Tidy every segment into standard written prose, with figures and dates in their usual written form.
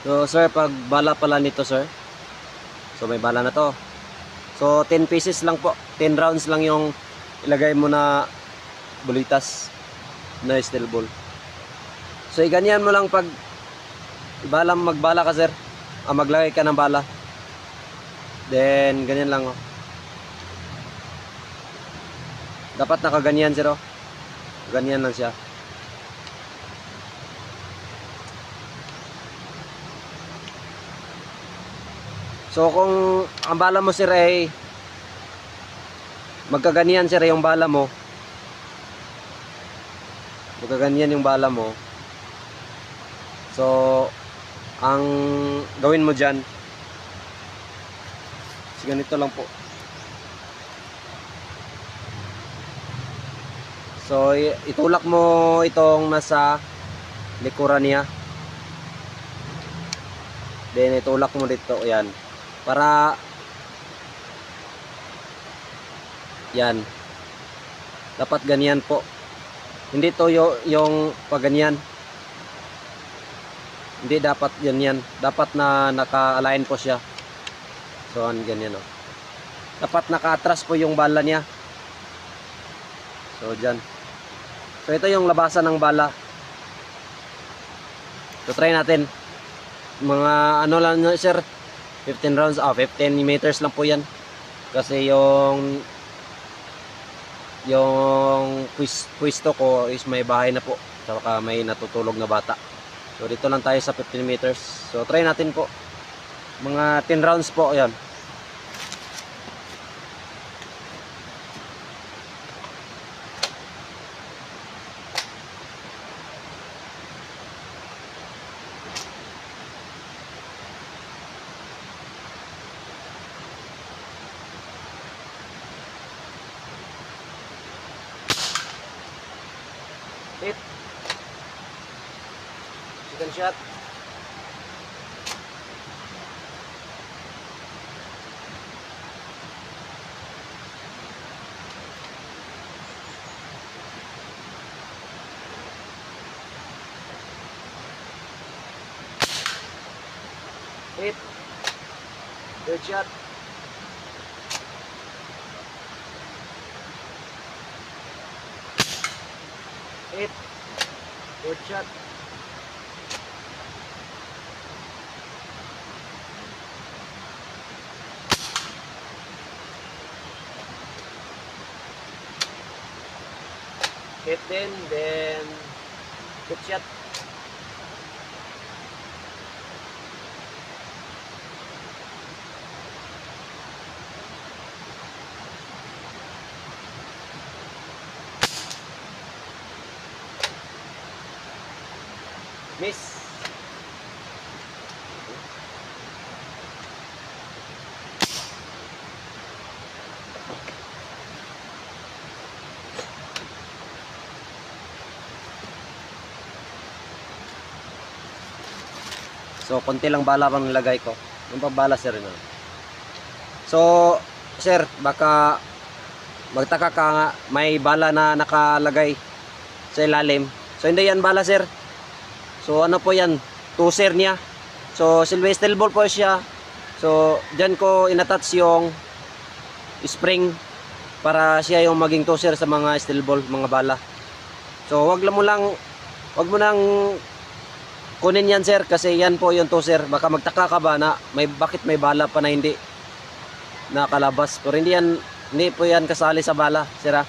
So sir, pag bala pala nito sir. So may bala na to. So 10 pieces lang po. 10 rounds lang yung ilagay mo na bulitas na steel ball. So ganyan mo lang pag magbala ka sir. Maglagay ka ng bala. Then ganyan lang oh. Dapat nakaganyan sir oh. Ganyan lang siya. So kung ang bala mo sir ay magkaganyan sir yung bala mo. Magkaganyan yung bala mo. So ang gawin mo dyan, so, ganito lang po. So itulak mo itong nasa likuran niya. Then itulak mo dito, yan. Para yan. Dapat ganyan po. Hindi to yung pag ganyan. Hindi dapat ganyan. Dapat na naka-align po siya. So ganyan oh. Dapat naka-atras po yung bala niya. So dyan. So ito yung labasan ng bala. So try natin. Mga ano lang sir, 15 rounds, 15 meters lang po yan. Kasi yung pwesto ko is may bahay na po. Saka may natutulog na bata. So dito lang tayo sa 15 meters. So try natin po. Mga 10 rounds po yan. Hit. Second shot. Hit. Third shot. Hit. Fourth shot. Hit din, then fifth shot. Miss. So konti lang bala pang nilagay ko. Yung pabala sir no. So sir, baka magtaka ka nga may bala na nakalagay sa ilalim. So hindi yan bala sir. So ano po yan, tuser niya. So silver steel ball po siya. So dyan ko inattach yung spring para siya yung maging tuser sa mga steel ball, mga bala. So wag mo nang kunin yan sir kasi yan po yung tuser. Baka magtaka ka ba na bakit may bala pa na hindi nakalabas. Pero hindi po yan kasali sa bala sir ha.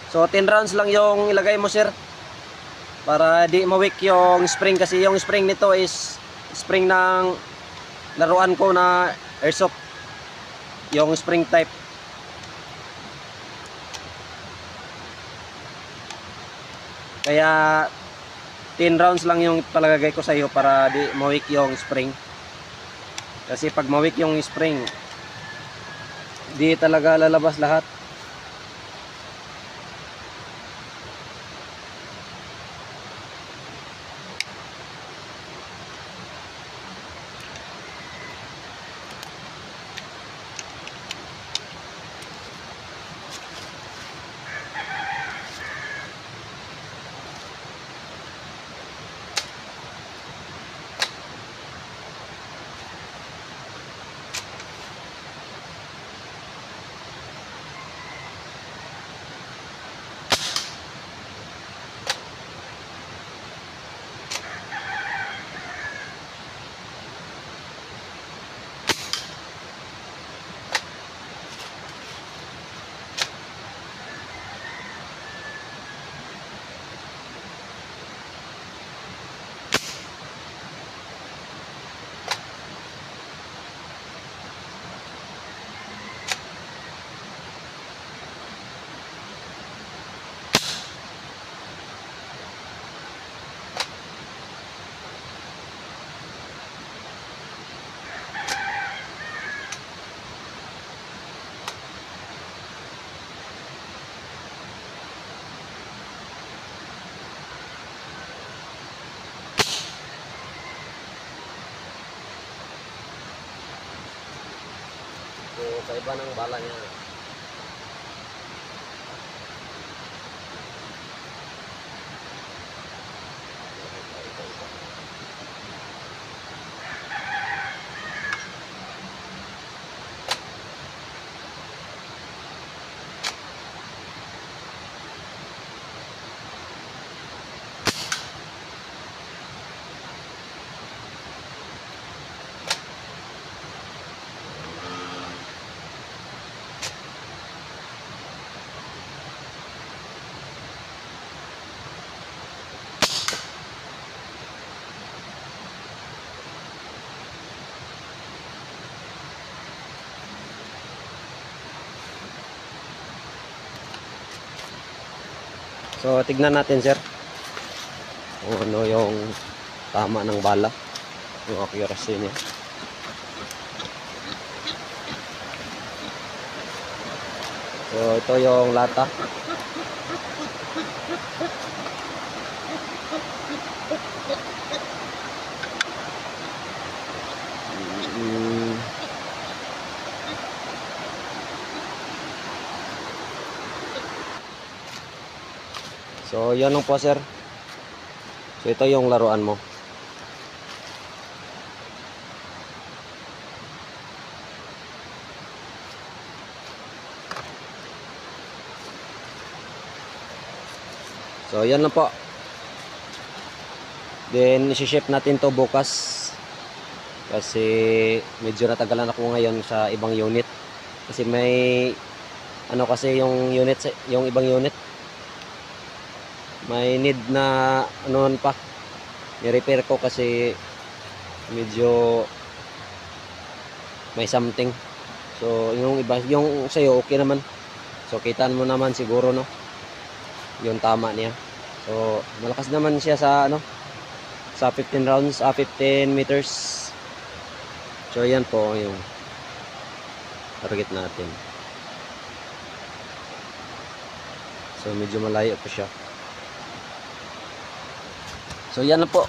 So 10 rounds lang yung ilagay mo sir. Para di ma-weak yung spring kasi yung spring nito is spring ng laruan ko na airsoft. Yung spring type. Kaya 10 rounds lang yung palagay ko sa iyo para di ma-weak yung spring. Kasi pag ma-weak yung spring, di talaga lalabas lahat. So, kaiba ng bala niya. So, tignan natin, sir, kung ano yung tama ng bala, yung accuracy niya. So, ito yung lata. So, yan lang po, sir. So, ito yung laruan mo. So, yan lang po. Then, isi-ship natin to bukas. Kasi, medyo natagalan ako ngayon sa ibang unit. Kasi may, ano kasi yung unit, yung ibang unit, may need na, anoon pa, ni-repair ko kasi medyo may something. So, yung iba, yung sa'yo, okay naman. So, kitaan mo naman siguro, no? Yung tama niya. So, malakas naman siya sa, ano, sa 15 rounds, 15 meters. So, yan po yung target natin. So, medyo malayo po siya. So, yan na po.